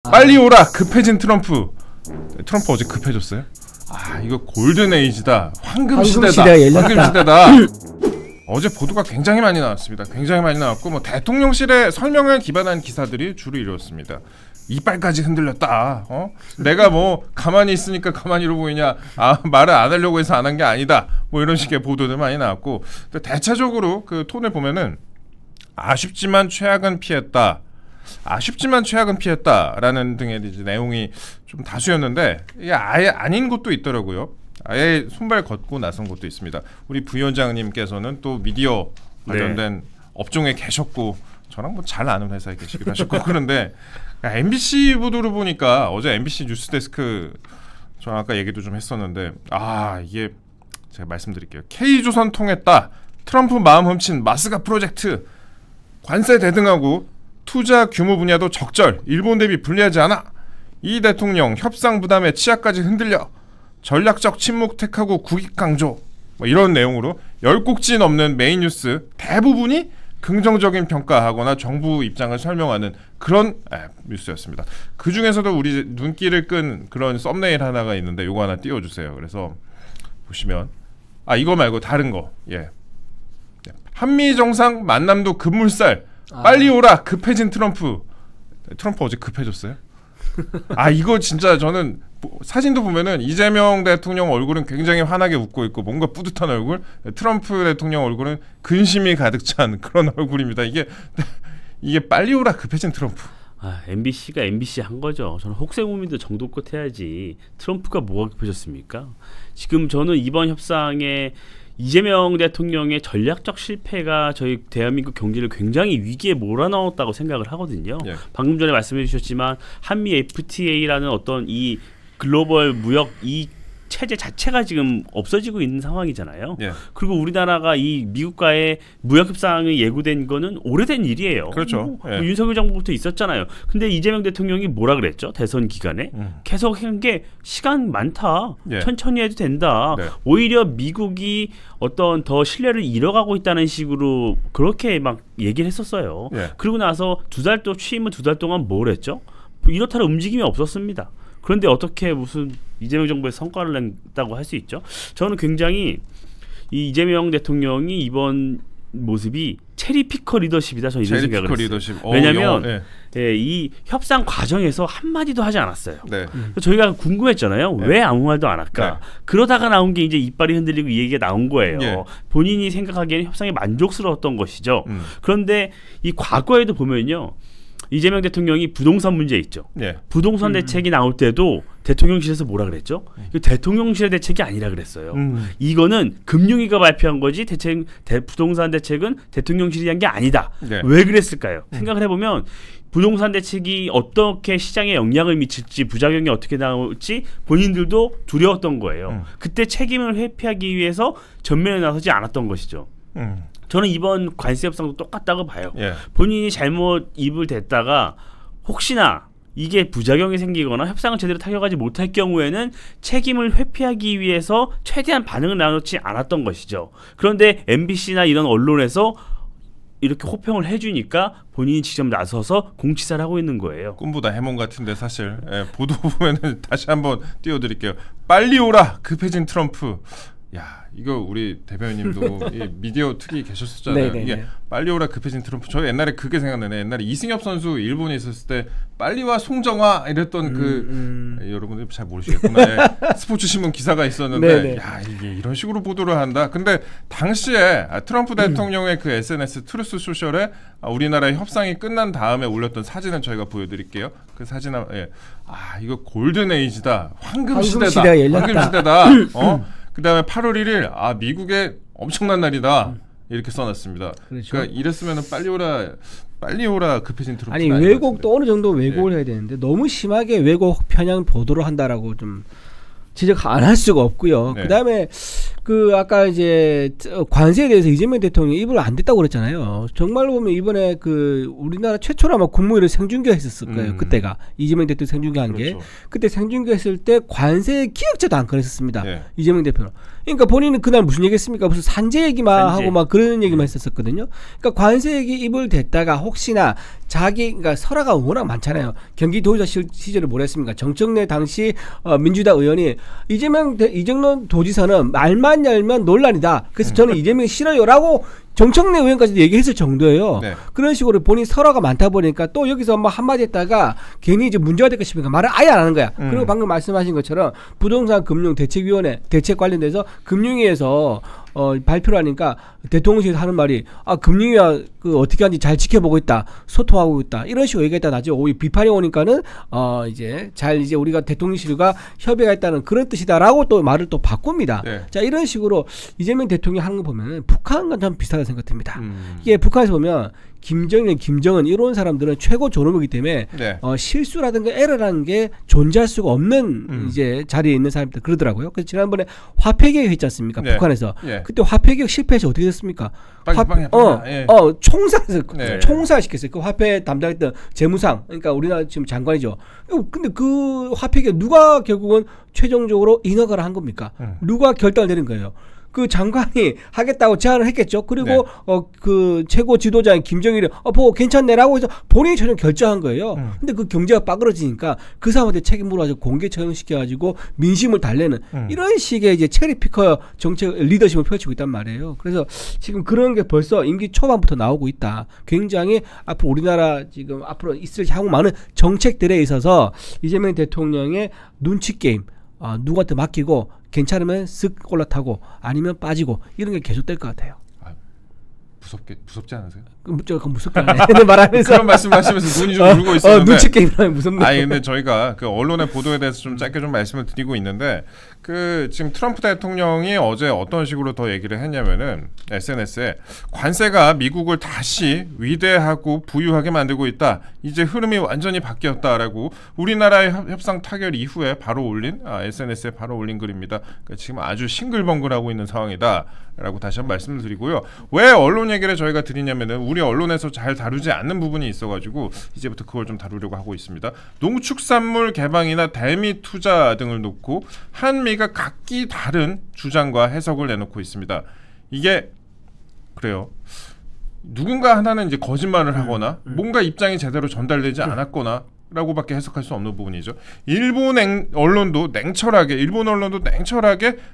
빨리 오라 급해진 트럼프. 트럼프 어제 급해졌어요? 아 이거 골든 에이지다. 황금 시대다. 황금 시대다. 어제 보도가 굉장히 많이 나왔습니다. 굉장히 많이 나왔고 뭐 대통령실의 설명을 기반한 기사들이 주로 이뤘습니다. 이빨까지 흔들렸다. 내가 뭐 가만히 있으니까 가만히로 보이냐? 아 말을 안 하려고 해서 안 한 게 아니다. 뭐 이런 식의 보도들 많이 나왔고 대체적으로 그 톤을 보면은 아쉽지만 최악은 피했다. 아쉽지만 최악은 피했다라는 등의 이제 내용이 좀 다수였는데 이게 아예 아닌 것도 있더라고요. 아예 손발 걷고 나선 것도 있습니다. 우리 부위원장님께서는 또 미디어 관련된 업종에 계셨고 저랑 뭐 잘 아는 회사에 계시기도 하셨고 그런데 MBC 보도를 보니까 어제 MBC 뉴스데스크 저 아까 얘기도 좀 했었는데 아 이게 제가 말씀드릴게요. K조선 통했다. 트럼프 마음 훔친 마스가 프로젝트 관세 대등하고 투자 규모 분야도 적절, 일본 대비 불리하지 않아. 이 대통령 협상 부담에 치아까지 흔들려 전략적 침묵 택하고 국익 강조 뭐 이런 내용으로 10곡지 넘는 메인 뉴스 대부분이 긍정적인 평가하거나 정부 입장을 설명하는 그런 뉴스였습니다. 그 중에서도 우리 눈길을 끈 그런 썸네일 하나가 있는데 요거 하나 띄워주세요. 그래서 보시면 이거 말고 다른 거 한미 정상 만남도 급물살 빨리 오라 급해진 트럼프. 트럼프 어제 급해졌어요? 이거 진짜 저는 사진도 보면은 이재명 대통령 얼굴은 굉장히 환하게 웃고 있고 뭔가 뿌듯한 얼굴, 트럼프 대통령 얼굴은 근심이 가득 찬 그런 얼굴입니다. 이게 빨리 오라 급해진 트럼프. MBC가 MBC 한 거죠. 저는 혹세무민도 정도껏 해야지 트럼프가 뭐가 급해졌습니까? 지금 저는 이번 협상에 이재명 대통령의 전략적 실패가 저희 대한민국 경제를 굉장히 위기에 몰아넣었다고 생각을 하거든요. 방금 전에 말씀해 주셨지만 한미 FTA라는 어떤 이 글로벌 무역 이 체제 자체가 지금 없어지고 있는 상황이잖아요. 그리고 우리나라가 이 미국과의 무역 협상이 예고된 거는 오래된 일이에요. 그렇죠. 윤석열 정부부터 있었잖아요. 근데 이재명 대통령이 뭐라 그랬죠? 대선 기간에 계속 한 게 시간 많다. 천천히 해도 된다. 오히려 미국이 어떤 더 신뢰를 잃어가고 있다는 식으로 그렇게 막 얘기를 했었어요. 그리고 나서 취임 후 2달 동안 뭘 했죠? 이렇다는 움직임이 없었습니다. 그런데 어떻게 무슨 이재명 정부의 성과를 냈다고 할 수 있죠? 저는 굉장히 이 이재명 대통령이 이번 모습이 체리피커 리더십이다. 저는 이런 생각을 했어요. 왜냐하면 이 협상 과정에서 한마디도 하지 않았어요. 저희가 궁금했잖아요. 왜 아무 말도 안 할까? 그러다가 나온 게 이제 이빨이 흔들리고 이 얘기가 나온 거예요. 본인이 생각하기에는 협상이 만족스러웠던 것이죠. 그런데 이 과거에도 보면요. 이재명 대통령이 부동산 문제 있죠. 부동산 대책이 나올 때도 대통령실에서 뭐라 그랬죠? 이거 대통령실의 대책이 아니라 그랬어요. 이거는 금융위가 발표한 거지 부동산 대책은 대통령실이 한 게 아니다. 왜 그랬을까요? 생각을 해보면 부동산 대책이 어떻게 시장에 영향을 미칠지 부작용이 어떻게 나올지 본인들도 두려웠던 거예요. 그때 책임을 회피하기 위해서 전면에 나서지 않았던 것이죠. 저는 이번 관세 협상도 똑같다고 봐요. 본인이 잘못 입을 댔다가 혹시나 이게 부작용이 생기거나 협상을 제대로 타결하지 못할 경우에는 책임을 회피하기 위해서 최대한 반응을 나누지 않았던 것이죠. 그런데 MBC나 이런 언론에서 이렇게 호평을 해주니까 본인이 직접 나서서 공치사를 하고 있는 거예요. 꿈보다 해몽 같은데 사실 보도 보면은 다시 한번 띄워드릴게요. 빨리 오라 급해진 트럼프. 야 이거 우리 대변인님도 미디어 특위 계셨었잖아요. 이게 빨리 오라 급해진 트럼프. 저 옛날에 그게 생각나네. 옛날에 이승엽 선수 일본에 있었을 때 빨리 와 송정아 이랬던 여러분들 잘 모르시겠구나. 스포츠 신문 기사가 있었는데 야 이게 이런 식으로 보도를 한다. 근데 당시에 트럼프 대통령의 그 SNS 트루스 소셜에 우리나라의 협상이 끝난 다음에 올렸던 사진을 저희가 보여드릴게요. 그 사진은 이거 골든 에이지다. 황금 시대다. 황금 시대다. 그 다음에 8월 1일 미국의 엄청난 날이다 이렇게 써놨습니다. 그러니까 이랬으면 빨리 오라 급해진 트럼프. 아니 왜곡도 어느 정도 왜곡을 해야 되는데 너무 심하게 왜곡 편향 보도를 한다라고 좀 지적 안 할 수가 없고요. 그다음에 아까 이제 관세에 대해서 이재명 대통령이 입을 안 댔다고 그랬잖아요. 정말로 보면 이번에 우리나라 최초로 아마 국무회의를 생중계했었을 거예요. 그때가 이재명 대통령 생중계한 게 그때 생중계했을 때 관세 기억자도 안 꺼냈었습니다. 이재명 대표는. 그러니까 본인은 그날 무슨 얘기했습니까? 무슨 산재 얘기만 하고 막 그런 얘기만 했었거든요. 그러니까 관세 얘기 입을 댔다가 혹시나 그러니까 설화가 워낙 많잖아요. 경기도지사 시절에 뭘 했습니까? 정청래 당시 민주당 의원이 이재명 도지사는 말만 열면 논란이다. 그래서 저는 이재명이 싫어요라고 정청래 의원까지 얘기했을 정도예요. 네. 그런 식으로 본인 설화가 많다 보니까 또 여기서 뭐 한마디 했다가 괜히 이제 문제가 될까 싶으니까 말을 아예 안 하는 거야. 그리고 방금 말씀하신 것처럼 부동산 금융 대책위원회 대책 관련돼서 금융위에서 발표를 하니까 대통령실에서 하는 말이 금융위가 어떻게 하는지 잘 지켜보고 있다, 소통하고 있다 이런 식으로 얘기했다 나죠. 오히려 비판이 오니까는 이제 우리가 대통령실과 협의가 있다는 그런 뜻이다라고 또 말을 또 바꿉니다. 네. 자 이런 식으로 이재명 대통령이 하는 거 보면은 북한과 좀 비슷하다 생각됩니다. 이게 북한에서 보면 김정일, 김정은 이런 사람들은 최고 존엄이기 때문에 네. 실수라든가 에러라는 게 존재할 수가 없는 이제 자리에 있는 사람들 그러더라고요. 그래서 지난번에 화폐개혁 했지 않습니까? 네. 북한에서 네. 그때 화폐개혁 실패해서 어떻게 됐습니까? 총살시켰어요. 그 화폐 담당했던 재무상, 그러니까 우리나라 지금 장관이죠. 근데 그 화폐개혁 누가 결국은 최종적으로 인허가를 한 겁니까? 누가 결단을 내린 거예요? 그 장관이 하겠다고 제안을 했겠죠. 그리고 네. 그 최고 지도자인 김정일이 보고 괜찮네라고 해서 본인이 최종 결정한 거예요. 근데 그 경제가 빠그러지니까 그 사람한테 책임을 가지고 공개 처형시켜가지고 민심을 달래는 이런 식의 이제 체리피커 정책 리더십을 펼치고 있단 말이에요. 그래서 지금 그런 게 벌써 임기 초반부터 나오고 있다. 굉장히 앞으로 우리나라 지금 앞으로 있을 향후 많은 정책들에 있어서 이재명 대통령의 눈치 게임 누구한테 맡기고 괜찮으면 쓱 올라타고 아니면 빠지고 이런 게 계속될 것 같아요. 무섭지 않으세요? 그건 무섭게 하네. 말하면서 그런 말씀하시면서 눈이 좀 울고 있었는데 눈치 게임이라면 무섭네요. 아니 근데 저희가 그 언론의 보도에 대해서 좀 짧게 좀 말씀을 드리고 있는데 그 지금 트럼프 대통령이 어제 어떤 식으로 더 얘기를 했냐면은 SNS에 관세가 미국을 다시 위대하고 부유하게 만들고 있다. 이제 흐름이 완전히 바뀌었다라고 우리나라의 협상 타결 이후에 바로 올린 SNS에 바로 올린 글입니다. 그러니까 지금 아주 싱글벙글하고 있는 상황이다라고 다시 한번 말씀을 드리고요. 왜 언론 얘기를 저희가 드리냐면은 우리 언론에서 잘 다루지 않는 부분이 있어가지고 이제부터 그걸 좀 다루려고 하고 있습니다. 농축산물 개방이나 대미 투자 등을 놓고 한미가 각기 다른 주장과 해석을 내놓고 있습니다. 이게 그래요. 누군가 하나는 이제 거짓말을 하거나 뭔가 입장이 제대로 전달되지 않았거나 라고밖에 해석할 수 없는 부분이죠. 일본 언론도 냉철하게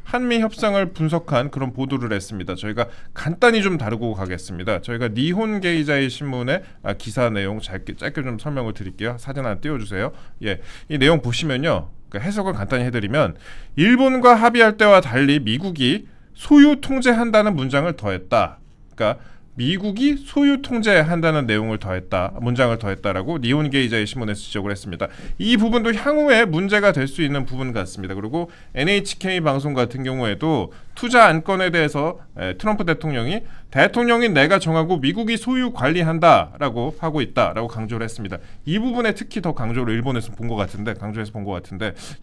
한미 협상을 분석한 그런 보도를 했습니다. 저희가 간단히 좀 다루고 가겠습니다. 저희가 니혼 게이자이 신문의 기사 내용 짧게 좀 설명을 드릴게요. 사진 하나 띄워주세요. 예, 이 내용 보시면요. 그러니까 해석을 간단히 해드리면 일본과 합의할 때와 달리 미국이 소유 통제한다는 문장을 더했다. 그러니까 미국이 소유 통제한다는 문장을 더했다라고 니혼 게이자의 신문에서 지적을 했습니다. 이 부분도 향후에 문제가 될 수 있는 부분 같습니다. 그리고 NHK 방송 같은 경우에도 투자 안건에 대해서 트럼프 대통령이 내가 정하고 미국이 소유 관리한다라고 하고 있다라고 강조를 했습니다. 이 부분에 특히 더 강조를 일본에서 본 것 같은데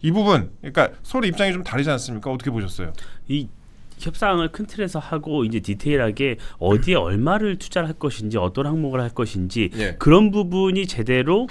이 부분 그러니까 서로 입장이 좀 다르지 않습니까? 어떻게 보셨어요? 이 협상을 큰 틀에서 하고 이제 디테일하게 어디에 얼마를 투자를 할 것인지 어떤 항목을 할 것인지 그런 부분이 제대로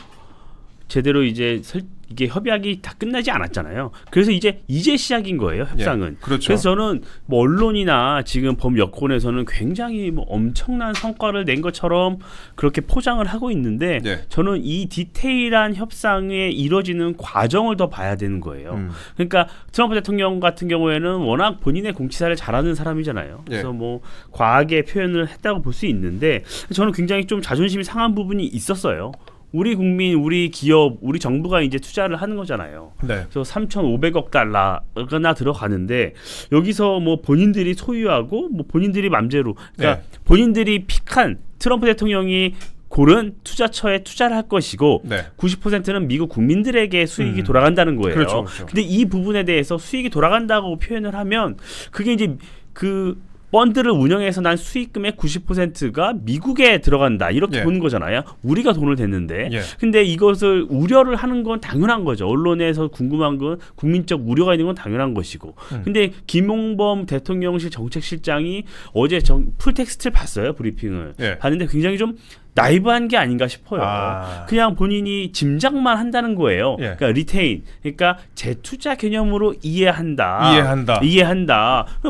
이제 이게 협약이 다 끝나지 않았잖아요. 그래서 이제 시작인 거예요, 협상은. 그렇죠. 그래서 저는 뭐 언론이나 지금 법 여권에서는 굉장히 뭐 엄청난 성과를 낸 것처럼 그렇게 포장을 하고 있는데 저는 이 디테일한 협상에 이루어지는 과정을 더 봐야 되는 거예요. 그러니까 트럼프 대통령 같은 경우에는 워낙 본인의 공치사를 잘하는 사람이잖아요. 그래서 뭐 과하게 표현을 했다고 볼 수 있는데 저는 굉장히 좀 자존심이 상한 부분이 있었어요. 우리 국민, 우리 기업, 우리 정부가 이제 투자를 하는 거잖아요. 그래서 3,500억 달러가 들어가는데 여기서 뭐 본인들이 소유하고 뭐 본인들이 맘대로 그러니까 본인들이 픽한 트럼프 대통령이 고른 투자처에 투자를 할 것이고 90%는 미국 국민들에게 수익이 돌아간다는 거예요. 그렇죠. 근데 이 부분에 대해서 수익이 돌아간다고 표현을 하면 그게 이제 그 펀드를 운영해서 난 수익금의 90%가 미국에 들어간다 이렇게 보는 거잖아요. 우리가 돈을 댔는데 근데 이것을 우려를 하는 건 당연한 거죠. 언론에서 궁금한 건 국민적 우려가 있는 건 당연한 것이고 근데 김용범 대통령실 정책실장이 어제 풀텍스트를 봤어요. 브리핑을 봤는데 굉장히 좀 나이브한 게 아닌가 싶어요. 그냥 본인이 짐작만 한다는 거예요. 예. 그러니까 리테인, 그러니까 재투자 개념으로 이해한다.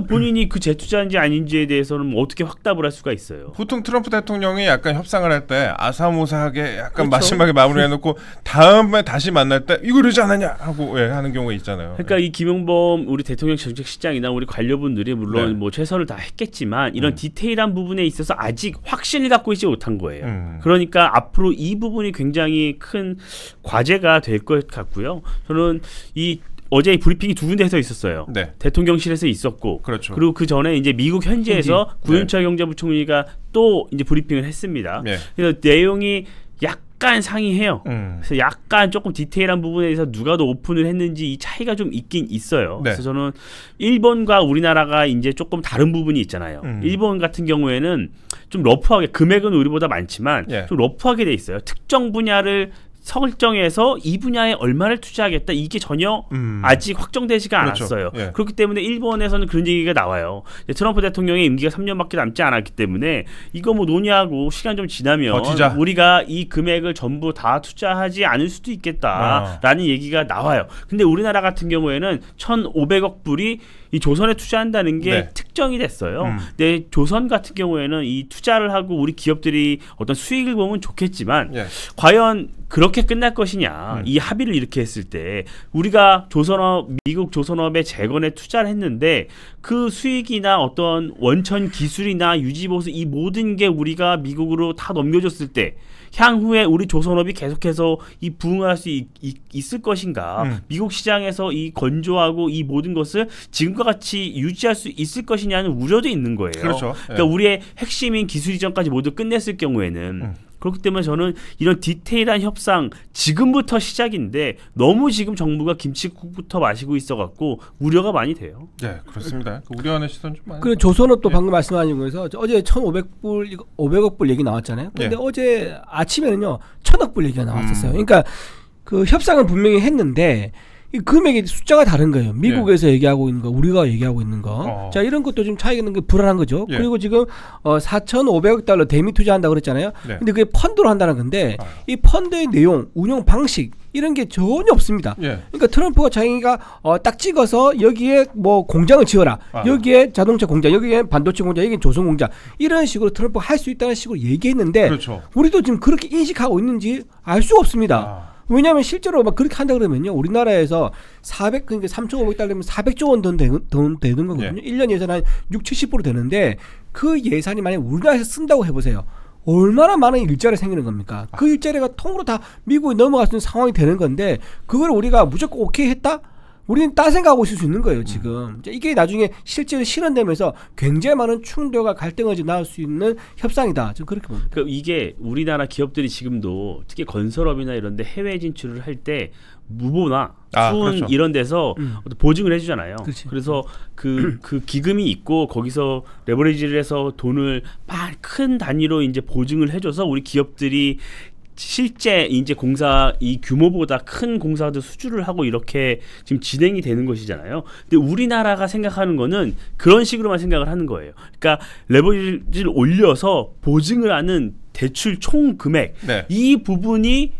본인이 그 재투자인지 아닌지에 대해서는 뭐 어떻게 확답을 할 수가 있어요. 보통 트럼프 대통령이 약간 협상을 할 때 아사모사하게 약간 그렇죠? 마지막에 마무리해놓고 다음에 다시 만날 때 이거 그러지 않았냐 하고 하는 경우가 있잖아요. 그러니까 이 김용범 우리 대통령 정책실장이나 우리 관료분들이 물론 뭐 최선을 다 했겠지만 이런 디테일한 부분에 있어서 아직 확신을 갖고 있지 못한 거예요. 그러니까 앞으로 이 부분이 굉장히 큰 과제가 될 것 같고요. 저는 어제 브리핑이 두 군데에서 있었어요. 네. 대통령실에서 있었고, 그렇죠. 그리고 그 전에 이제 미국 현지에서 구윤철 경제부총리가 또 이제 브리핑을 했습니다. 네. 그래서 내용이 약간 상이해요. 그래서 약간 조금 디테일한 부분에 대해서 누가 더 오픈을 했는지 이 차이가 좀 있긴 있어요. 네. 그래서 저는 일본과 우리나라가 이제 조금 다른 부분이 있잖아요. 일본 같은 경우에는 좀 러프하게, 금액은 우리보다 많지만 좀 러프하게 돼 있어요. 특정 분야를 설정해서 이 분야에 얼마를 투자하겠다, 이게 전혀 아직 확정되지가 않았어요. 그렇죠. 예. 그렇기 때문에 일본에서는 그런 얘기가 나와요. 트럼프 대통령의 임기가 3년밖에 남지 않았기 때문에 이거 뭐 논의하고 시간 좀 지나면 버티자. 우리가 이 금액을 전부 다 투자하지 않을 수도 있겠다라는 얘기가 나와요. 근데 우리나라 같은 경우에는 1,500억 불이 이 조선에 투자한다는 게 특정이 됐어요. 근데 조선 같은 경우에는 이 투자를 하고 우리 기업들이 어떤 수익을 보면 좋겠지만 과연 그렇게 끝날 것이냐. 이 합의를 이렇게 했을 때 우리가 미국 조선업의 재건에 투자를 했는데 그 수익이나 어떤 원천 기술이나 유지보수 이 모든 게 우리가 미국으로 다 넘겨줬을 때 향후에 우리 조선업이 계속해서 이 부흥을 할 수 있을 것인가, 미국 시장에서 이 건조하고 이 모든 것을 지금과 같이 유지할 수 있을 것이냐는 우려도 있는 거예요. 그렇죠. 그러니까 우리의 핵심인 기술 이전까지 모두 끝냈을 경우에는 그렇기 때문에 저는 이런 디테일한 협상 지금부터 시작인데 너무 지금 정부가 김칫국부터 마시고 있어갖고 우려가 많이 돼요. 네, 그렇습니다. 그 우려하는 시선 좀 많이. 그 조선업도 방금 말씀하신 거에서 어제 1,500불, 500억 불 얘기 나왔잖아요. 근데 어제 아침에는요 1,000억 불 얘기가 나왔었어요. 그러니까 그 협상은 분명히 했는데 이 금액의 숫자가 다른 거예요. 미국에서 얘기하고 있는 거, 우리가 얘기하고 있는 거. 자, 이런 것도 좀 차이가 있는 게 불안한 거죠. 그리고 지금 4,500억 달러 대미 투자한다고 그랬잖아요. 근데 그게 펀드로 한다는 건데 이 펀드의 내용, 운영 방식 이런 게 전혀 없습니다. 그러니까 트럼프가 자기가 딱 찍어서 여기에 뭐 공장을 지어라. 여기에 자동차 공장, 여기에 반도체 공장, 여기에 조선 공장 이런 식으로 트럼프가 할 수 있다는 식으로 얘기했는데 그렇죠. 우리도 지금 그렇게 인식하고 있는지 알 수가 없습니다. 왜냐하면 실제로 막 그렇게 한다 그러면요, 우리나라에서 그러니까 3,500달러면 400조 원 돈 되는 거거든요. 1년 예산 한 60-70% 되는데 그 예산이 만약 우리나라에서 쓴다고 해보세요. 얼마나 많은 일자리가 생기는 겁니까? 그 일자리가 통으로 다 미국에 넘어갈 수 있는 상황이 되는 건데 그걸 우리가 무조건 오케이 했다? 우리는 딴 생각하고 있을 수 있는 거예요, 지금. 이게 나중에 실제로 실현되면서 굉장히 많은 충돌과 갈등을 낳을 수 있는 협상이다. 좀 그렇게 봅니다. 그러니까 이게 우리나라 기업들이 지금도 특히 건설업이나 이런 데 해외 진출을 할 때 무보나 수은 그렇죠. 이런 데서 보증을 해주잖아요. 그렇지. 그래서 그 기금이 있고 거기서 레버리지를 해서 돈을 큰 단위로 이제 보증을 해줘서 우리 기업들이 실제 이제 공사 이 규모보다 큰 공사도 수주를 하고 이렇게 지금 진행이 되는 것이잖아요. 근데 우리나라가 생각하는 거는 그런 식으로만 생각을 하는 거예요. 그러니까 레버리지를 올려서 보증을 하는 대출 총 금액 이 부분이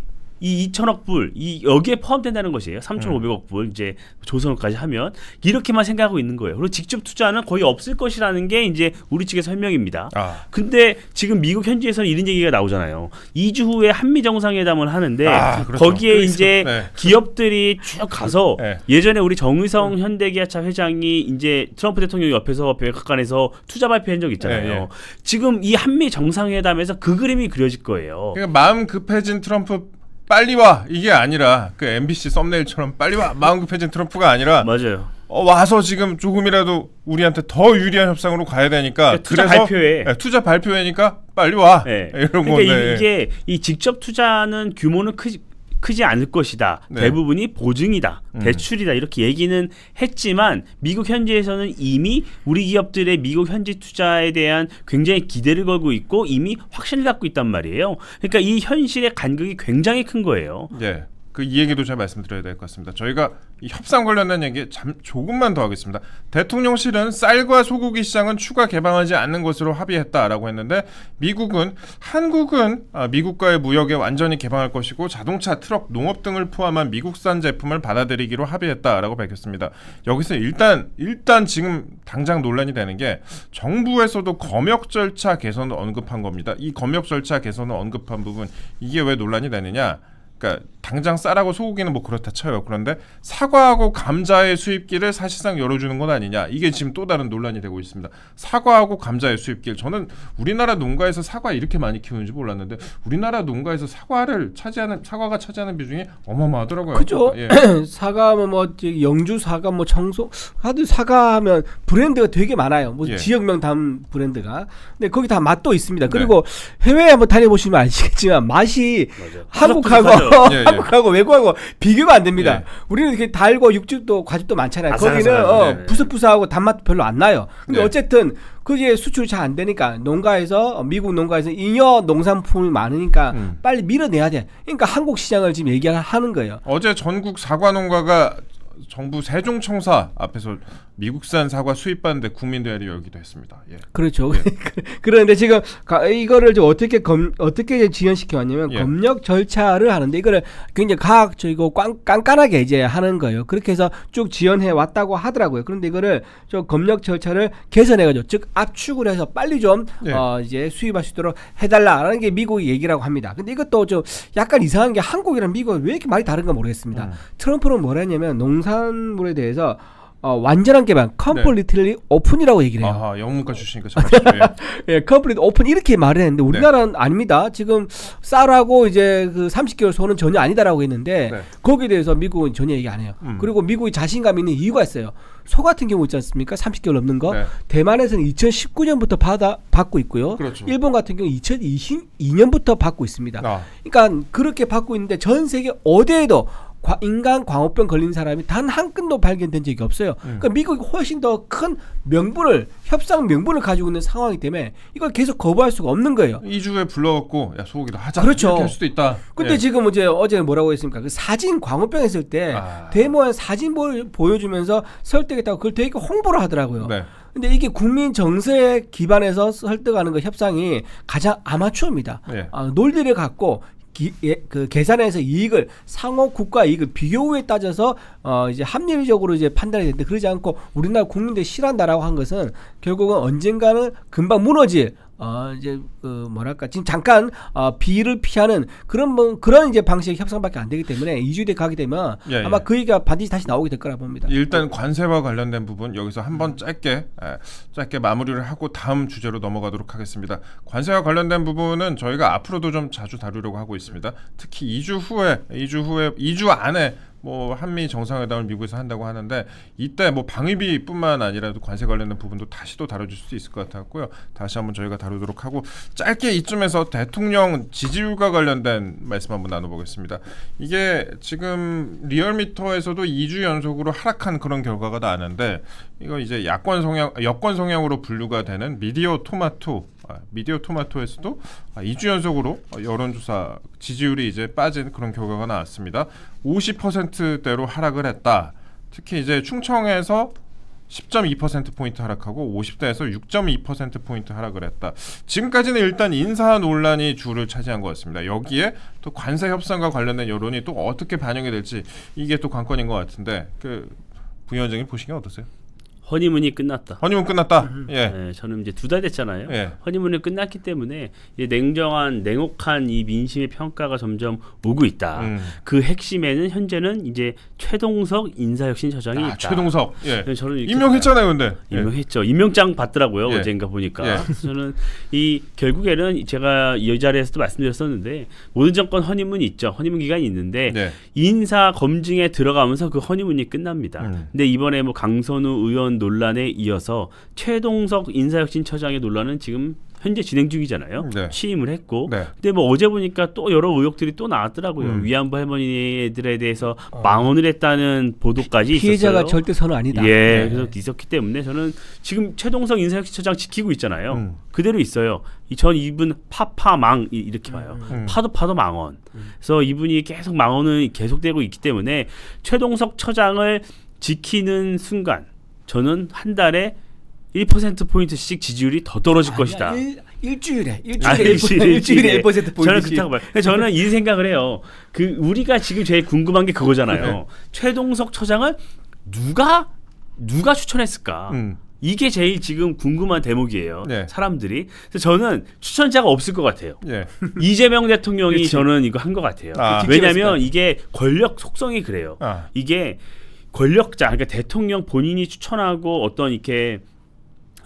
이 2,000억 불, 여기에 포함된다는 것이에요. 3,500억 불 이제 조선업까지 하면 이렇게만 생각하고 있는 거예요. 그리고 직접 투자는 거의 없을 것이라는 게 이제 우리 측의 설명입니다. 근데 지금 미국 현지에서는 이런 얘기가 나오잖아요. 2주 후에 한미 정상회담을 하는데 그렇죠. 거기에 이제 기업들이 쭉 가서 예전에 우리 정의성 현대기아차 회장이 이제 트럼프 대통령 옆에서 백악관에서 투자 발표한 적 있잖아요. 지금 이 한미 정상회담에서 그 그림이 그려질 거예요. 그러니까 마음 급해진 트럼프 빨리 와 이게 아니라 그 MBC 썸네일처럼 빨리 와 마음 급해진 트럼프가 아니라 맞아요. 와서 지금 조금이라도 우리한테 더 유리한 협상으로 가야 되니까 투자 발표회 투자 발표회니까 빨리 와 이런 건데 그러니까 이게 이 직접 투자는 규모는 크지 않을 것이다. 대부분이 보증이다. 대출이다. 이렇게 얘기는 했지만 미국 현지에서는 이미 우리 기업들의 미국 현지 투자에 대한 굉장히 기대를 걸고 있고 이미 확신을 갖고 있단 말이에요. 그러니까 이 현실의 간극이 굉장히 큰 거예요. 이 얘기도 제가 말씀드려야 될 것 같습니다. 저희가 이 협상 관련된 얘기 조금만 더 하겠습니다. 대통령실은 쌀과 소고기 시장은 추가 개방하지 않는 것으로 합의했다라고 했는데 한국은 미국과의 무역에 완전히 개방할 것이고 자동차, 트럭, 농업 등을 포함한 미국산 제품을 받아들이기로 합의했다라고 밝혔습니다. 여기서 일단 지금 당장 논란이 되는 게 정부에서도 검역 절차 개선을 언급한 겁니다. 이 검역 절차 개선을 언급한 부분 이게 왜 논란이 되느냐? 그러니까 당장 쌀하고 소고기는 뭐 그렇다 쳐요. 그런데 사과하고 감자의 수입길을 사실상 열어주는 건 아니냐. 이게 지금 또 다른 논란이 되고 있습니다. 사과하고 감자의 수입길. 저는 우리나라 농가에서 사과 이렇게 많이 키우는지 몰랐는데 우리나라 농가에서 사과가 차지하는 비중이 어마어마하더라고요. 그죠. 예. 사과 뭐 영주 사과 뭐 청송 하도 사과하면 브랜드가 되게 많아요. 뭐 예. 지역명 담 브랜드가. 근데 거기 다 맛도 있습니다. 그리고 네. 해외에 한번 다녀보시면 아시겠지만 맛이 맞아요. 한국하고 외국하고 비교가 안 됩니다. 예. 우리는 이렇게 달고 육즙도 과즙도 많잖아요. 거기는 부스부스하고 단맛 별로 안 나요. 근데 네. 어쨌든 그게 수출이 잘 안 되니까 미국 농가에서 잉여 농산품이 많으니까 빨리 밀어내야 돼. 그러니까 한국 시장을 지금 얘기하는 거예요. 어제 전국 사과 농가가 정부 세종청사 앞에서 미국산 사과 수입받는데 국민대회를 열기도 했습니다. 예. 그렇죠. 예. 그런데 지금 이거를 좀 어떻게 지연시켜 왔냐면 예. 검역 절차를 하는데 이거를 굉장히 과학적이고 깐깐하게 이제 하는 거예요. 그렇게 해서 쭉 지연해 왔다고 하더라고요. 그런데 이거를 좀 검역 절차를 개선해가지고 즉 압축을 해서 빨리 좀 예. 이제 수입할 수 있도록 해달라라는 게 미국의 얘기라고 합니다. 근데 이것도 좀 약간 이상한 게 한국이랑 미국은 왜 이렇게 말이 다른가 모르겠습니다. 트럼프는 뭐라 했냐면 농산물에 대해서 완전한 개방, 컴플리트리 네. 오픈이라고 얘기를 해요. 아하, 영문과 주시니까 잘하시네요. 예, 컴플리트 오픈 이렇게 말을 했는데 우리나라는 네. 아닙니다. 지금 쌀하고 이제 그 30개월 소는 전혀 아니다라고 했는데 네. 거기에 대해서 미국은 전혀 얘기 안 해요. 그리고 미국이 자신감 있는 이유가 있어요. 소 같은 경우 있지 않습니까? 30개월 넘는 거. 네. 대만에서는 2019년부터 받고 있고요. 그렇죠. 일본 같은 경우 2022년부터 받고 있습니다. 그러니까 그렇게 받고 있는데 전 세계 어디에도 인간 광우병 걸린 사람이 단 한 건도 발견된 적이 없어요. 그러니까 미국이 훨씬 더 큰 협상 명분을 가지고 있는 상황이기 때문에 이걸 계속 거부할 수가 없는 거예요. 2주에 불러갖고 야 소고기도 하자. 그렇죠. 이렇게 할 수도 있다. 근데 예. 지금 어제 뭐라고 했습니까? 그 사진 광우병 했을 때 데모한 사진 보여주면서 설득했다고 그걸 되게 홍보를 하더라고요. 네. 근데 이게 국민 정서에 기반해서 설득하는 거 협상이 가장 아마추어입니다. 네. 논리를 갖고 그 계산해서 이익을 상호 국가 이익을 비교 후에 따져서 이제 합리적으로 이제 판단이 되는데 그러지 않고 우리나라 국민들이 싫어한다라고 한 것은 결국은 언젠가는 금방 무너질 이제 뭐랄까 지금 잠깐 비를 피하는 그런 이제 방식의 협상밖에 안 되기 때문에 2주 뒤에 가게 되면 예, 아마 그 얘기가 반드시 다시 나오게 될 거라 봅니다. 일단 관세와 관련된 부분 여기서 한번 짧게 마무리를 하고 다음 주제로 넘어가도록 하겠습니다. 관세와 관련된 부분은 저희가 앞으로도 좀 자주 다루려고 하고 있습니다. 특히 2주 안에 뭐 한미 정상회담을 미국에서 한다고 하는데 이때 뭐 방위비뿐만 아니라 관세 관련된 부분도 다시 또 다뤄줄 수 있을 것 같았고요. 다시 한번 저희가 다루도록 하고 짧게 이쯤에서 대통령 지지율과 관련된 말씀 한번 나눠보겠습니다. 이게 지금 리얼미터에서도 2주 연속으로 하락한 그런 결과가 나왔는데 이거 이제 여권 성향으로 분류가 되는 미디어 토마토에서도 2주 연속으로 여론조사 지지율이 이제 빠진 그런 결과가 나왔습니다. 50%대로 하락을 했다. 특히 이제 충청에서 10.2%포인트 하락하고 50대에서 6.2%포인트 하락을 했다. 지금까지는 일단 인사 논란이 주를 차지한 것 같습니다. 여기에 또 관세 협상과 관련된 여론이 또 어떻게 반영이 될지 이게 또 관건인 것 같은데 부위원장님 보시기엔 어떠세요? 허니문이 끝났다. 허니문 끝났다. 예. 네, 저는 이제 2달 됐잖아요. 예. 허니문이 끝났기 때문에 이제 냉혹한 이 민심의 평가가 점점 오고 있다. 그 핵심에는 현재는 이제 최동석 인사혁신처장이 있다. 최동석. 예. 저는 임명했잖아요, 근데. 임명했죠. 임명장 받더라고요. 예. 어젠가 보니까. 예. 저는 결국에는 제가 이 자리에서도 말씀드렸었는데 모든 정권 허니문이 있죠. 허니문 기간이 있는데 예. 인사 검증에 들어가면서 그 허니문이 끝납니다. 근데 이번에 뭐 강선우 의원 논란에 이어서 최동석 인사혁신처장의 논란은 지금 현재 진행 중이잖아요. 네. 취임을 했고. 네. 근데 뭐 어제 보니까 또 여러 의혹들이 또 나왔더라고요. 위안부 할머니들에 대해서 망언을 했다는 보도까지 피해자가 있었어요. 절대선은 아니다. 예, 그래서 있었기 때문에 저는 지금 최동석 인사혁신처장 지키고 있잖아요. 그대로 있어요. 전 이분 파파망 이렇게 봐요. 파도 망언. 그래서 이분이 계속 망언은 계속되고 있기 때문에 최동석 처장을 지키는 순간 저는 한 달에 1%포인트씩 지지율이 더 떨어질 것이다. 일주일에 1%포인트. 저는 그렇다고 봐요. 저는 이 생각을 해요. 우리가 지금 제일 궁금한 게 그거잖아요. 최동석 처장을 누가 추천했을까? 이게 제일 지금 궁금한 대목이에요. 네. 사람들이. 그래서 저는 추천자가 없을 것 같아요. 네. 이재명 대통령이 그치. 저는 이거 한 것 같아요. 왜냐하면 이게 권력 속성이 그래요. 이게 권력자, 그러니까 대통령 본인이 추천하고 어떤 이렇게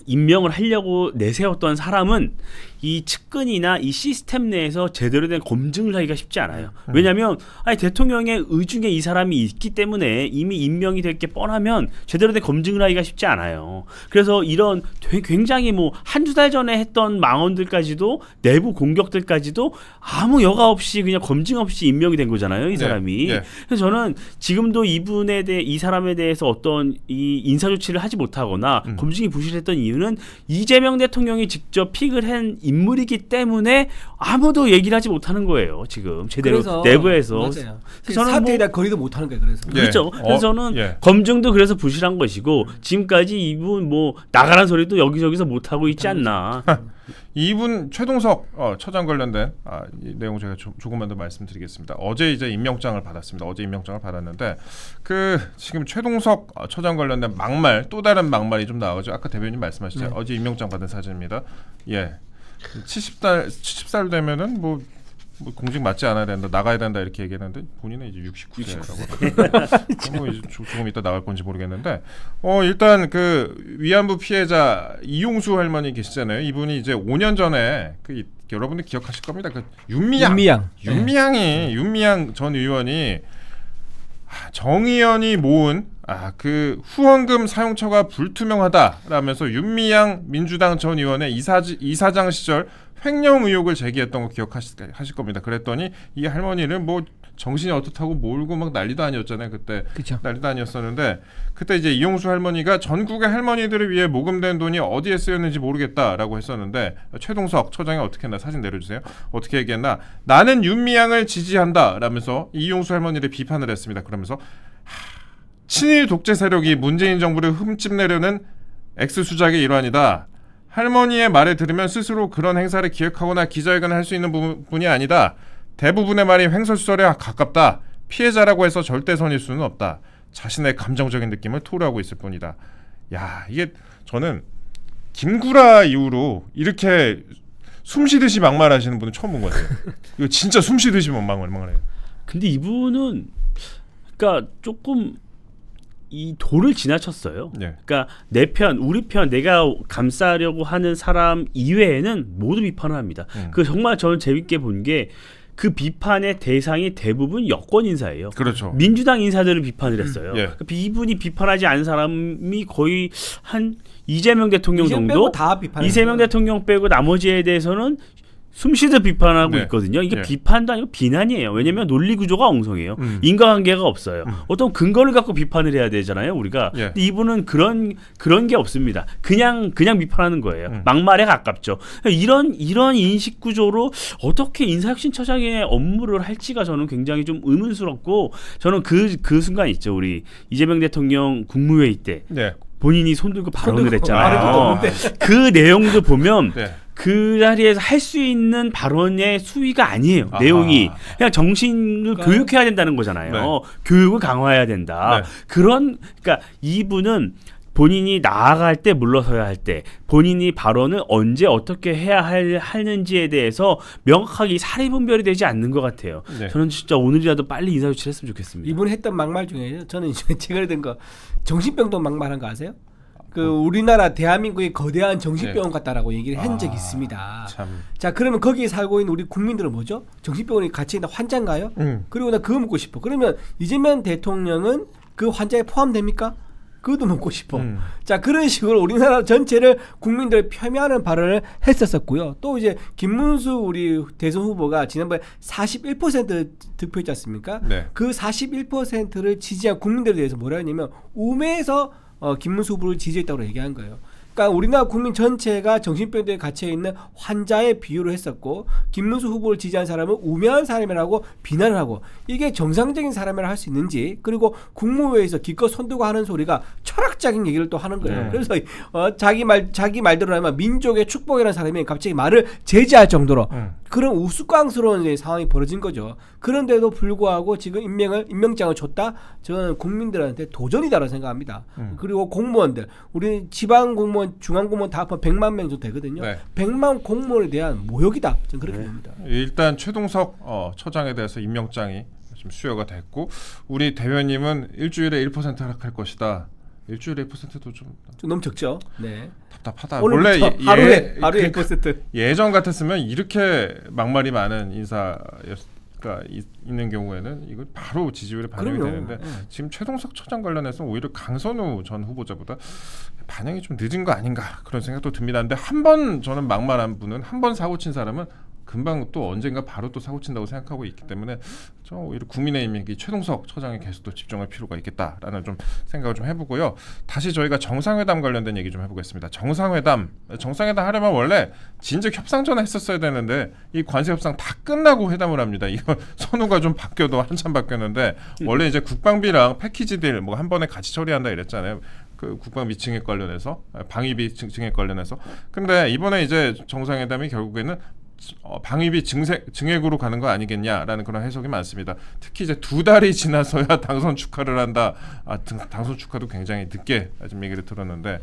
임명을 하려고 내세웠던 사람은 이 측근이나 이 시스템 내에서 제대로 된 검증을 하기가 쉽지 않아요. 왜냐하면 대통령의 의중에 이 사람이 있기 때문에 이미 임명이 될 게 뻔하면 제대로 된 검증을 하기가 쉽지 않아요. 그래서 이런 굉장히 뭐 한두 달 전에 했던 망언들까지도 내부 공격들까지도 아무 여과 없이 그냥 검증 없이 임명이 된 거잖아요. 이 사람이. 네. 그래서 저는 지금도 이 사람에 대해서 어떤 이 인사 조치를 하지 못하거나 검증이 부실했던 이유는 이재명 대통령이 직접 픽을 한 인물이기 때문에 아무도 얘기를 하지 못하는 거예요. 지금 제대로 내부에서. 맞아요. 저는 사태에 대한 거리도 못하는 거예요. 그래서. 그렇죠. 그래서 저는 검증도 그래서 부실한 것이고 지금까지 이분 뭐 나가란 소리도 여기저기서 못 하고 있지 않나. 이분 최동석 처장 관련된 이 내용 제가 조금만 더 말씀드리겠습니다. 어제 이제 임명장을 받았습니다. 어제 임명장을 받았는데 지금 최동석 처장 관련된 막말 또 다른 막말이 좀 나오죠. 아까 대변인 말씀하셨죠. 어제 임명장 받은 사진입니다. 예. 70살 되면은 뭐 공직 맞지 않아야 된다, 나가야 된다 이렇게 얘기했는데 본인은 이제 69세라고. 뭐 이제 조금 이따 나갈 건지 모르겠는데 일단 위안부 피해자 이용수 할머니 계시잖아요. 이분이 이제 5년 전에 여러분들 기억하실 겁니다. 윤미향 전 의원이 정의연이 모은 후원금 사용처가 불투명하다라면서 윤미향 민주당 전 의원의 이사장 시절 횡령 의혹을 제기했던 거 기억하실 겁니다. 그랬더니 이 할머니는 뭐 정신이 어떻다고 몰고 막 난리도 아니었잖아요. 그때. 그쵸. 난리도 아니었었는데 그때 이제 이용수 할머니가 전국의 할머니들을 위해 모금된 돈이 어디에 쓰였는지 모르겠다라고 했었는데 최동석 처장이 어떻게 했나 사진 내려주세요. 어떻게 얘기했나? 나는 윤미향을 지지한다 라면서 이용수 할머니를 비판을 했습니다. 그러면서 친일 독재 세력이 문재인 정부를 흠집내려는 X수작의 일환이다. 할머니의 말을 들으면 스스로 그런 행사를 기획하거나 기자회견을 할 수 있는 부분이 아니다. 대부분의 말이 횡설수설에 가깝다. 피해자라고 해서 절대선일 수는 없다. 자신의 감정적인 느낌을 토로하고 있을 뿐이다. 야, 이게 저는 김구라 이후로 이렇게 숨쉬듯이 막말하시는 분은 처음 본 것 같아요. 이거 진짜 숨쉬듯이 막말해요. 근데 이분은 그러니까 조금 이 도를 지나쳤어요. 네. 그러니까 내 편, 우리 편, 내가 감싸려고 하는 사람 이외에는 모두 비판을 합니다. 정말 저는 재밌게 본 게 그 비판의 대상이 대부분 여권 인사예요. 그렇죠. 민주당 인사들을 비판을 했어요. 예. 그러니까 이분이 비판하지 않은 사람이 거의 한 이재명 대통령 정도. 이재명 대통령 빼고 나머지에 대해서는 숨쉬듯 비판하고 있거든요. 이게 비판도 아니고 비난이에요. 왜냐하면 논리 구조가 엉성해요. 인과관계가 없어요. 어떤 근거를 갖고 비판을 해야 되잖아요, 우리가. 근데 이분은 그런 게 없습니다. 그냥 비판하는 거예요. 막말에 가깝죠. 이런 인식 구조로 어떻게 인사혁신처장의 업무를 할지가 저는 굉장히 좀 의문스럽고 저는 그 순간 있죠. 우리 이재명 대통령 국무회의 때 본인이 손 들고 발언을 했잖아요. 그 내용도 보면 그 자리에서 할 수 있는 발언의 수위가 아니에요. 내용이 그냥 정신을 교육해야 된다는 거잖아요. 교육을 강화해야 된다. 그러니까 이분은 본인이 나아갈 때 물러서야 할 때 본인이 발언을 언제 어떻게 해야 하는지에 대해서 명확하게 사리 분별이 되지 않는 것 같아요. 저는 진짜 오늘이라도 빨리 인사조치를 했으면 좋겠습니다. 이분이 했던 막말 중에 저는 제가 했던 거 정신병도 막말한 거 아세요? 우리나라 대한민국의 거대한 정신병원 같다라고 얘기를 한 적이 있습니다. 참. 자, 그러면 거기에 살고 있는 우리 국민들은 뭐죠? 정신병원에 갇혀 있는 환자인가요? 그리고 나 그거 묻고 싶어. 그러면 이재명 대통령은 그 환자에 포함됩니까? 그것도 먹고 싶어. 자, 그런 식으로 우리나라 전체를 국민들을 폄훼하는 발언을 했었었고요. 또 이제 김문수 우리 대선 후보가 지난번에 41% 득표했지 않습니까? 네. 그 41%를 지지한 국민들에 대해서 뭐라 했냐면 우매해서 김문수 후보를 지지했다고 얘기한 거예요. 그러니까 우리나라 국민 전체가 정신병에 갇혀 있는 환자의 비유를 했었고 김문수 후보를 지지한 사람은 우매한 사람이라고 비난을 하고 이게 정상적인 사람이라 할 수 있는지 그리고 국무회의에서 기껏 손들고 하는 소리가 철학적인 얘기를 또 하는 거예요. 그래서 자기 말대로 하면 민족의 축복이라는 사람이 갑자기 말을 제지할 정도로 그런 우스꽝스러운 이제 상황이 벌어진 거죠. 그런데도 불구하고 지금 임명장을 줬다? 저는 국민들한테 도전이다라고 생각합니다. 그리고 공무원들 우리 지방 공무원 중앙 공무원 다 합하면 100만 명 정도 되거든요. 네. 100만 공무원에 대한 모욕이다. 저는 그렇게 봅니다. 일단 최동석 처장에 대해서 임명장이 좀 수여가 됐고 우리 대변님은 일주일에 1% 하락할 것이다. 일주일에 1%도 좀 너무 적죠. 네. 답답하다. 원래 하루에 1%. 예전 같았으면 이렇게 막말이 많은 인사가 있는 경우에는 이거 바로 지지율에 반영이 되는데 지금 최동석 처장 관련해서 오히려 강선우 전 후보자보다 반영이 좀 늦은 거 아닌가 그런 생각도 듭니다. 근데 한 번 저는 막말한 분은 한 번 사고 친 사람은 금방 또 언젠가 바로 또 사고 친다고 생각하고 있기 때문에 저 오히려 국민의힘이 최동석 처장에 계속 또 집중할 필요가 있겠다라는 좀 생각을 좀 해보고요. 다시 저희가 정상회담 관련된 얘기 좀 해보겠습니다. 정상회담 하려면 원래 진즉 협상전에 했었어야 되는데 이 관세 협상 다 끝나고 회담을 합니다. 이거 선우가 좀 바뀌어도 한참 바뀌었는데 원래 이제 국방비랑 패키지 딜 뭐 한 번에 같이 처리한다 이랬잖아요. 그 국방비 증액 관련해서 방위비 증액 관련해서 근데 이번에 이제 정상회담이 결국에는 방위비 증액으로 가는 거 아니겠냐라는 그런 해석이 많습니다. 특히 이제 2달이 지나서야 당선 축하를 한다. 당선 축하도 굉장히 늦게 지금 얘기를 들었는데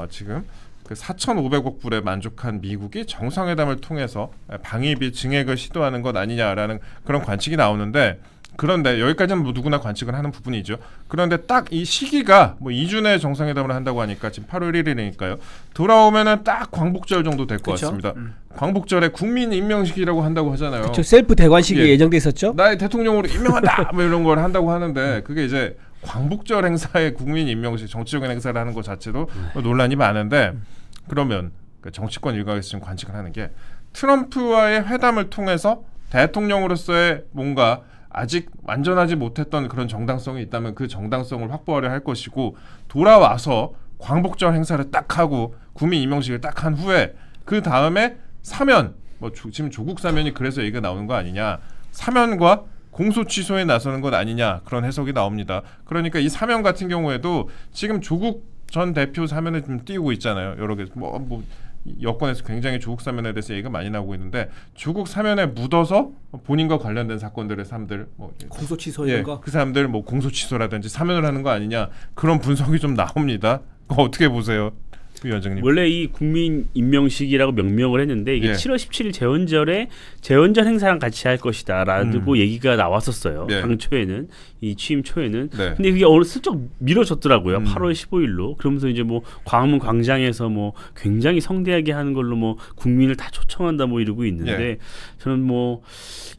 지금 그 4,500억 불에 만족한 미국이 정상회담을 통해서 방위비 증액을 시도하는 것 아니냐라는 그런 관측이 나오는데 그런데 여기까지는 뭐 누구나 관측을 하는 부분이죠. 그런데 딱 이 시기가 뭐 2주 내에 정상회담을 한다고 하니까 지금 8월 1일이니까요. 돌아오면은 딱 광복절 정도 될 것 같습니다. 광복절에 국민 임명식이라고 한다고 하잖아요. 그렇죠. 셀프 대관식이 예정돼 있었죠. 나의 대통령으로 임명한다 뭐 이런 걸 한다고 하는데 그게 이제 광복절 행사에 국민 임명식 정치적인 행사를 하는 것 자체도 논란이 많은데 그러면 그 정치권 일각에서 지금 관측을 하는 게 트럼프와의 회담을 통해서 대통령으로서의 뭔가 아직 완전하지 못했던 그런 정당성이 있다면 그 정당성을 확보하려 할 것이고 돌아와서 광복절 행사를 딱 하고 국민 임명식을 딱 한 후에 그 다음에 사면 지금 조국 사면이 그래서 얘기가 나오는 거 아니냐 사면과 공소 취소에 나서는 것 아니냐 그런 해석이 나옵니다. 그러니까 이 사면 같은 경우에도 지금 조국 전 대표 사면을 좀 띄우고 있잖아요. 여러 개 여권에서 굉장히 조국 사면에 대해서 얘기가 많이 나오고 있는데 조국 사면에 묻어서 본인과 관련된 사건들의 사람들 공소 취소 이런 거 그 사람들 뭐 공소 취소라든지 사면을 하는 거 아니냐 그런 분석이 좀 나옵니다. 어떻게 보세요? 위원장님. 원래 이 국민 임명식이라고 명명을 했는데 이게 7월 17일 재원전 행사랑 같이 할 것이다라고 얘기가 나왔었어요. 당초에는 이 취임 초에는. 근데 그게 슬쩍 미뤄졌더라고요. 8월 15일로. 그러면서 이제 뭐 광화문 광장에서 뭐 굉장히 성대하게 하는 걸로 뭐 국민을 다 초청한다 뭐 이러고 있는데 저는 뭐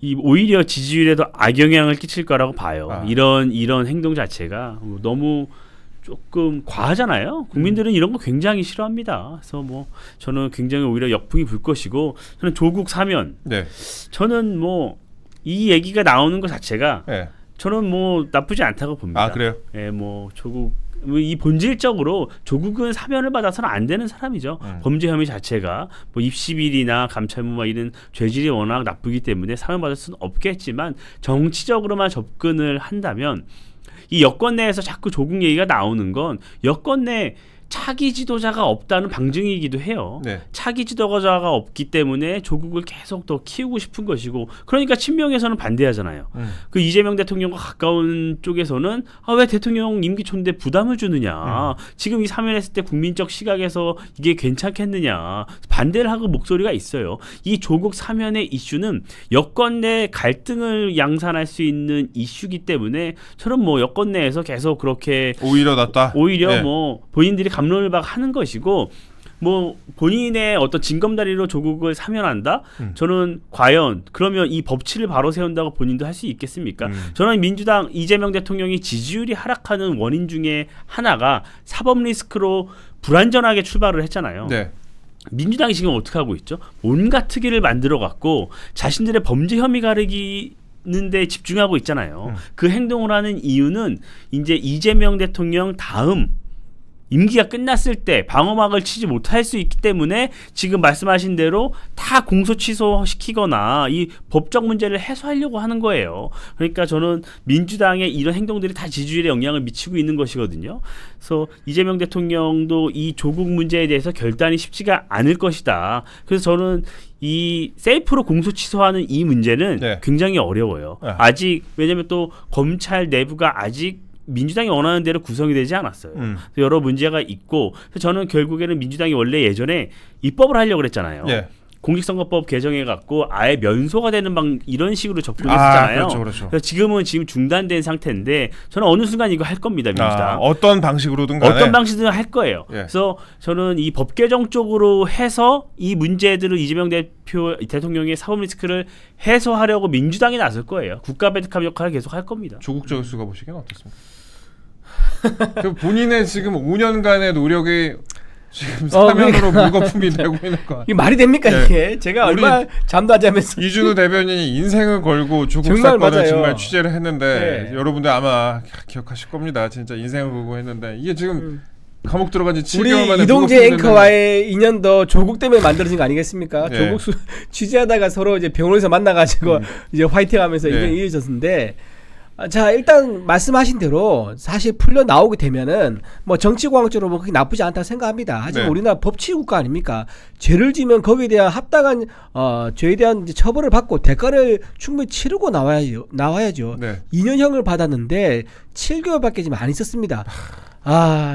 이 오히려 지지율에도 악영향을 끼칠 거라고 봐요. 이런 행동 자체가 너무 조금 과하잖아요. 국민들은 이런 거 굉장히 싫어합니다. 그래서 뭐 저는 굉장히 오히려 역풍이 불 것이고 저는 조국 사면 저는 뭐 이 얘기가 나오는 것 자체가 저는 뭐 나쁘지 않다고 봅니다. 그래요? 뭐 조국 이 본질적으로 조국은 사면을 받아서는 안 되는 사람이죠. 범죄 혐의 자체가 뭐 입시비리나 감찰무마 이런 죄질이 워낙 나쁘기 때문에 사면 받을 수는 없겠지만 정치적으로만 접근을 한다면 이 여권 내에서 자꾸 조국 얘기가 나오는 건 여권 내 차기 지도자가 없다는 방증이기도 해요. 차기 지도자가 없기 때문에 조국을 계속 더 키우고 싶은 것이고 그러니까 친명에서는 반대하잖아요. 그 이재명 대통령과 가까운 쪽에서는 왜 대통령 임기 초인데 부담을 주느냐. 지금 이 사면했을 때 국민적 시각에서 이게 괜찮겠느냐. 반대를 하고 목소리가 있어요. 이 조국 사면의 이슈는 여권 내 갈등을 양산할 수 있는 이슈이기 때문에 저는 뭐 여권 내에서 계속 그렇게 오히려 낫다. 오히려 뭐 본인들이 감론을 박 하는 것이고 뭐 본인의 어떤 징검다리로 조국을 사면한다? 저는 과연 그러면 이 법치를 바로 세운다고 본인도 할 수 있겠습니까? 저는 민주당 이재명 대통령이 지지율이 하락하는 원인 중에 하나가 사법 리스크로 불안전하게 출발을 했잖아요. 네. 민주당이 지금 어떻게 하고 있죠? 온갖 특위를 만들어 갖고 자신들의 범죄 혐의 가리기는데 집중하고 있잖아요. 그 행동을 하는 이유는 이제 이재명 대통령 다음 임기가 끝났을 때 방어막을 치지 못할 수 있기 때문에 지금 말씀하신 대로 다 공소 취소시키거나 이 법적 문제를 해소하려고 하는 거예요. 그러니까 저는 민주당의 이런 행동들이 다 지지율에 영향을 미치고 있는 것이거든요. 그래서 이재명 대통령도 이 조국 문제에 대해서 결단이 쉽지가 않을 것이다. 그래서 저는 이 셀프로 공소 취소하는 이 문제는 네. 굉장히 어려워요. 아직 왜냐하면 또 검찰 내부가 아직 민주당이 원하는 대로 구성이 되지 않았어요. 여러 문제가 있고 그래서 저는 결국에는 민주당이 원래 예전에 입법을 하려고 그랬잖아요. 예. 공직선거법 개정해 갖고 아예 면소가 되는 이런 식으로 접근했었잖아요. 그렇죠. 그래서 지금 중단된 상태인데 저는 어느 순간 이거 할 겁니다. 민주당. 어떤 방식으로든 간에. 어떤 방식이든 할 거예요. 예. 그래서 저는 이 법 개정 쪽으로 해서 이 문제들을 이재명 대통령의 사법 리스크를 해소하려고 민주당이 나설 거예요. 국가 배드캅 역할을 계속 할 겁니다. 조국 교수가 보시기엔 어떻습니까? 그 본인의 지금 5년간의 노력이 지금 사면으로 물거품이 되고 있는 거. 이게 말이 됩니까 이게? 제가 얼마 잠도 안 자면서 이준우 대변인이 인생을 걸고 조국 정말 사건을 맞아요. 정말 취재를 했는데 여러분들 아마 기억하실 겁니다. 진짜 인생을 걸고 했는데 이게 지금 감옥 들어간 지 7개월 만에 우리 이동재 앵커와의 인연도 조국 때문에 만들어진 거 아니겠습니까? 조국 취재하다가 서로 이제 병원에서 만나가지고 이제 화이팅하면서 인연이 이어졌는데. 자 일단 말씀하신 대로 사실 풀려 나오게 되면은 뭐 정치공학적으로 뭐 그게 나쁘지 않다 생각합니다. 하지만 우리나라 법치국가 아닙니까? 죄를 지면 거기에 대한 합당한 죄에 대한 이제 처벌을 받고 대가를 충분히 치르고 나와야죠. 2년형을 받았는데 7개월밖에 지금 안 있었습니다.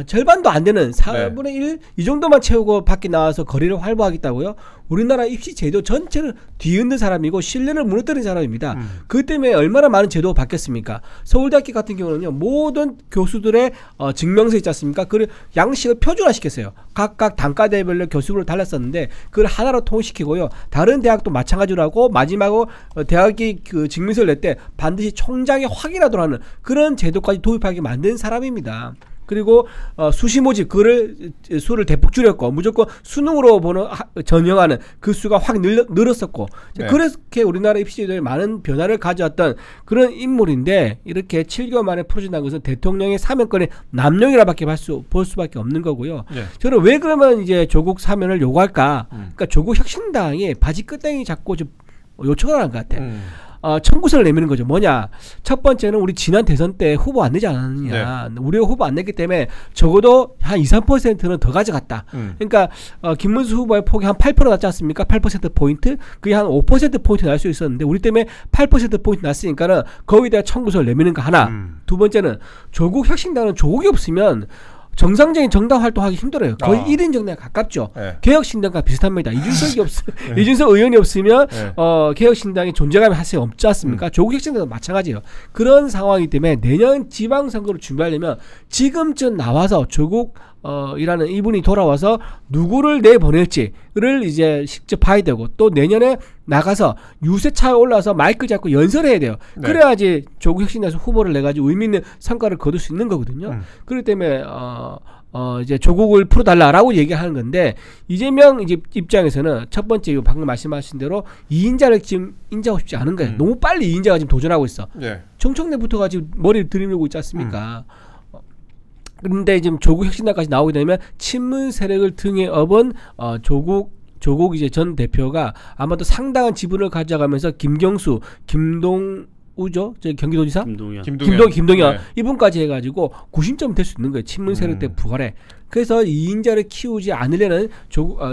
절반도 안 되는 4분의 1 이 정도만 채우고 밖에 나와서 거리를 활보하겠다고요? 우리나라 입시 제도 전체를 뒤흔든 사람이고 신뢰를 무너뜨린 사람입니다. 그 때문에 얼마나 많은 제도가 바뀌었습니까? 서울대학교 같은 경우는요, 모든 교수들의 증명서 있지 않습니까? 그 양식을 표준화시켰어요. 각각 단과대별로 교수별로 달랐었는데 그걸 하나로 통일시키고요. 다른 대학도 마찬가지로 하고 마지막으로 대학이 그 증명서를 낼 때 반드시 총장이 확인하도록 하는 그런 제도까지 도입하게 만든 사람입니다. 그리고 수시 모집 그를 수를 대폭 줄였고 무조건 수능으로 전형하는 그 수가 확 늘었었고 그렇게 우리나라 입시제도에 많은 변화를 가져왔던 그런 인물인데 이렇게 7개월 만에 풀어진다는 것은 대통령의 사면권의 남용이라밖에 볼 수밖에 없는 거고요. 저는 왜 그러면 이제 조국 사면을 요구할까? 그러니까 조국 혁신당이 바지 끝땡이 잡고 좀 요청을 하는 것 같아. 청구서를 내미는 거죠. 뭐냐? 첫 번째는 우리 지난 대선 때 후보 안 내지 않았느냐. 우리가 후보 안 냈기 때문에 적어도 한 2~3%는 더 가져갔다. 그러니까 김문수 후보의 폭이 한 8% 났지 않습니까? 8%포인트? 그게 한 5%포인트 날 수 있었는데 우리 때문에 8%포인트 났으니까는 거기에 대한 청구서를 내미는 거 하나. 두 번째는 조국 혁신당은 조국이 없으면 정상적인 정당 활동하기 힘들어요. 거의 1인 정당에 가깝죠. 개혁신당과 비슷합니다. 이준석 의원이 없으면 개혁신당이 존재감이 사실 없지 않습니까? 조국 혁신당도 마찬가지예요. 그런 상황이기 때문에 내년 지방선거를 준비하려면 지금쯤 나와서 조국 이라는 이분이 돌아와서 누구를 내보낼지를 이제 직접 봐야 되고 또 내년에 나가서 유세차에 올라와서 마이크 잡고 연설해야 돼요. 그래야지 조국 혁신당에서 후보를 내가지고 의미 있는 성과를 거둘 수 있는 거거든요. 그렇기 때문에 이제 조국을 풀어달라라고 얘기하는 건데 이재명 입장에서는 첫 번째 방금 말씀하신 대로 2인자를 지금 인정하고 싶지 않은 거예요. 너무 빨리 2인자가 지금 도전하고 있어. 정청래부터가 지금 머리를 들이밀고 있지 않습니까? 그런데 지금 조국 혁신당까지 나오게 되면 친문 세력을 등에 업은 조국 이제 전 대표가 아마도 상당한 지분을 가져가면서 김경수, 김동우죠, 저 경기도지사, 김동연 이분까지 해가지고 구심점이 될 수 있는 거예요. 친문 세력 때 부활해. 그래서 2인자를 키우지 않으려는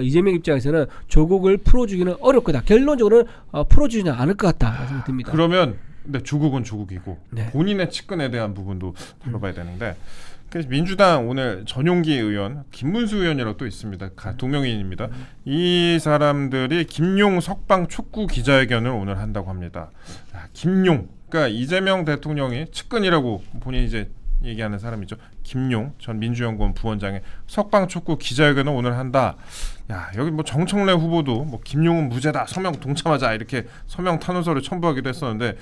이재명 입장에서는 조국을 풀어주기는 어렵 거다. 결론적으로는 풀어주지는 않을 것 같다 생각이 듭니다. 그러면 근데 조국은 조국이고 본인의 측근에 대한 부분도 다뤄봐야 되는데. 그래서 민주당 오늘 전용기 의원, 김문수 의원이라고 또 있습니다. 동명이인입니다. 이 사람들이 김용 석방 촉구 기자회견을 오늘 한다고 합니다. 김용, 그러니까 이재명 대통령이 측근이라고 본인이 이제 얘기하는 사람이죠. 김용 전 민주연구원 부원장의 석방 촉구 기자회견을 오늘 한다. 야, 여기 뭐 정청래 후보도 뭐 김용은 무죄다, 서명 동참하자 이렇게 서명 탄원서를 첨부하기도 했었는데,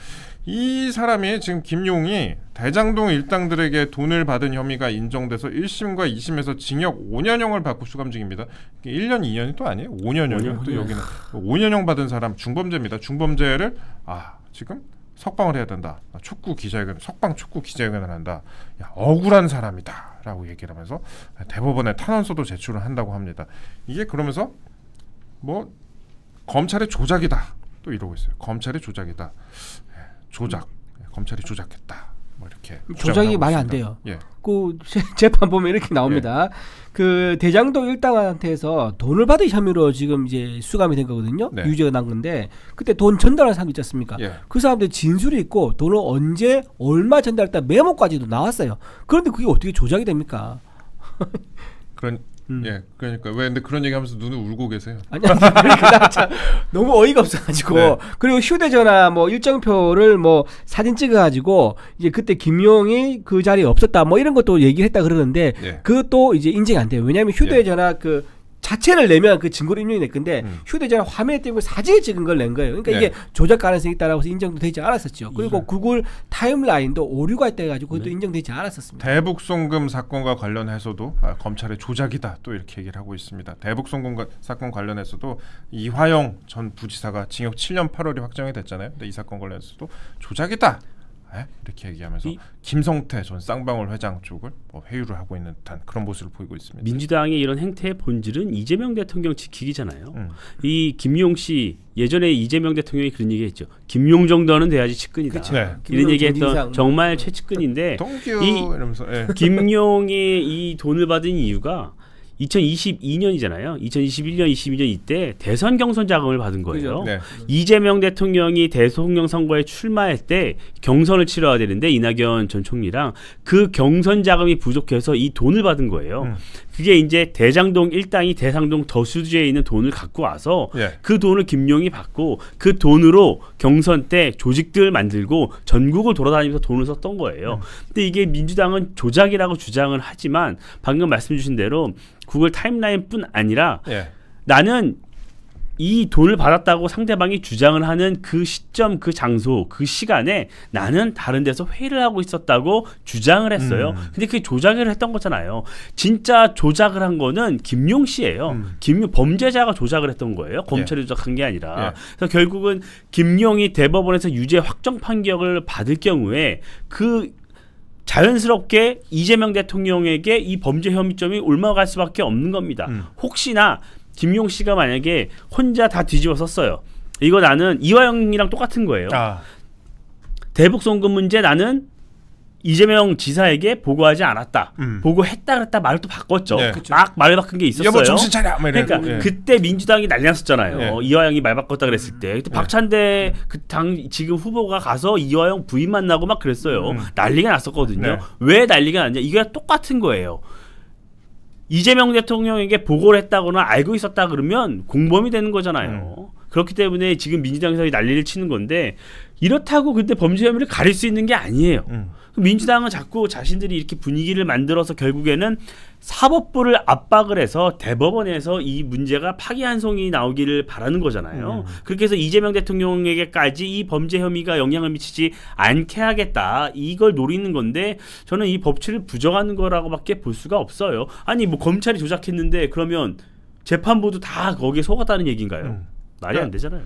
이 사람이 지금 김용이 대장동 일당들에게 돈을 받은 혐의가 인정돼서 1심과 2심에서 징역 5년형을 받고 수감 중입니다. 1년 2년이 또 아니에요? 5년형이요. 또 여기는 5년형 받은 사람 중범죄입니다. 중범죄를 지금 석방을 해야 된다. 촉구 기자회견, 석방 촉구 기자회견을 한다. 야, 억울한 사람이다 라고 얘기를 하면서 대법원에 탄원서도 제출을 한다고 합니다. 이게 그러면서 뭐 검찰의 조작이다 또 이러고 있어요. 검찰의 조작이다. 조작. 검찰이 조작했다. 뭐 이렇게 조작이 말이 안 돼요. 예. 그 재판 보면 이렇게 나옵니다. 예. 그 대장동 일당한테서 돈을 받은 혐의로 지금 이제 수감이 된 거거든요. 네. 유죄가 난 건데, 그때 돈 전달한 사람 있지 않습니까? 예. 그 사람들 진술이 있고 돈을 언제 얼마 전달했다 메모까지도 나왔어요. 그런데 그게 어떻게 조작이 됩니까? 예, 그러니까 왜 근데 그런 얘기하면서 눈을 울고 계세요? 아니 너무 어이가 없어가지고. 네. 그리고 휴대전화 뭐 일정표를 뭐 사진 찍어가지고 이제 그때 김용이 그 자리에 없었다 뭐 이런 것도 얘기를 했다 그러는데, 네. 그것도 이제 인정이 안 돼요. 왜냐하면 휴대전화 그 자체를 내면 그 증거로 인용이 될 건데 휴대전화 화면에 띄고 사진을 찍은 걸 낸 거예요. 그러니까, 네. 이게 조작 가능성이 있다라고 해서 인정도 되지 않았었죠. 그리고 구글 타임라인도 오류가 있다 해가지고 그것도, 네. 인정되지 않았었습니다. 대북송금 사건과 관련해서도 검찰의 조작이다 또 이렇게 얘기를 하고 있습니다. 대북송금 사건 관련해서도 이화영 전 부지사가 징역 7년 8월이 확정이 됐잖아요. 근데 이 사건 관련해서도 조작이다 이렇게 얘기하면서 김성태 전 쌍방울 회장 쪽을 회유를 하고 있는 듯한 그런 모습을 보이고 있습니다. 민주당의 이런 행태의 본질은 이재명 대통령 지키기잖아요. 이 김용 씨, 예전에 이재명 대통령이 그런 얘기했죠. 김용 정도는 돼야지 측근이다. 네. 이런 얘기했던 정말 최측근인데, 이러면서, 예. 김용이 이 돈을 받은 이유가 2022년이잖아요. 2021년, 22년 이때 대선 경선 자금을 받은 거예요. 네. 이재명 대통령이 대통령 선거에 출마할 때 경선을 치러야 되는데 이낙연 전 총리랑 그 경선 자금이 부족해서 이 돈을 받은 거예요. 그게 이제 대장동 일당이 대상동 더수주에 있는 돈을 갖고 와서, 예. 그 돈을 김용이 받고 그 돈으로 경선 때 조직들 만들고 전국을 돌아다니면서 돈을 썼던 거예요. 근데 이게 민주당은 조작이라고 주장을 하지만 방금 말씀 주신 대로 구글 타임라인뿐 아니라, 예. 나는 이 돈을 받았다고 상대방이 주장을 하는 그 시점, 그 장소, 그 시간에 나는 다른 데서 회의를 하고 있었다고 주장을 했어요. 근데 그게 조작을 했던 거잖아요. 진짜 조작을 한 거는 김용 씨예요. 김용 범죄자가 조작을 했던 거예요. 검찰이, 예. 조작한 게 아니라. 예. 그래서 결국은 김용이 대법원에서 유죄 확정 판결을 받을 경우에 그 자연스럽게 이재명 대통령에게 이 범죄 혐의점이 올라갈 수밖에 없는 겁니다. 혹시나 김용 씨가 만약에 혼자 다 뒤집어 썼어요. 이거 나는 이화영이랑 똑같은 거예요. 대북송금 문제 나는 이재명 지사에게 보고하지 않았다. 보고했다 그랬다 말을 또 바꿨죠. 네. 막 말 바꾼 게 있었어요. 여보 정신 차려. 그러니까, 네. 그때 민주당이 난리 났었잖아요. 네. 이화영이 말 바꿨다 그랬을 때. 그때, 네. 박찬대 그 당 지금 후보가 가서 이화영 부인 만나고 막 그랬어요. 난리가 났었거든요. 네. 왜 난리가 났냐? 이게 똑같은 거예요. 이재명 대통령에게 보고를 했다거나 알고 있었다 그러면 공범이 되는 거잖아요. 그렇기 때문에 지금 민주당에서 난리를 치는 건데, 이렇다고 근데 범죄 혐의를 가릴 수 있는 게 아니에요. 민주당은 자꾸 자신들이 이렇게 분위기를 만들어서 결국에는 사법부를 압박을 해서 대법원에서 이 문제가 파기환송이 나오기를 바라는 거잖아요. 그렇게 해서 이재명 대통령에게까지 이 범죄 혐의가 영향을 미치지 않게 하겠다, 이걸 노리는 건데, 저는 이 법치를 부정하는 거라고밖에 볼 수가 없어요. 아니 뭐 검찰이 조작했는데 그러면 재판부도 다 거기에 속았다는 얘기인가요? 말이 안 되잖아요.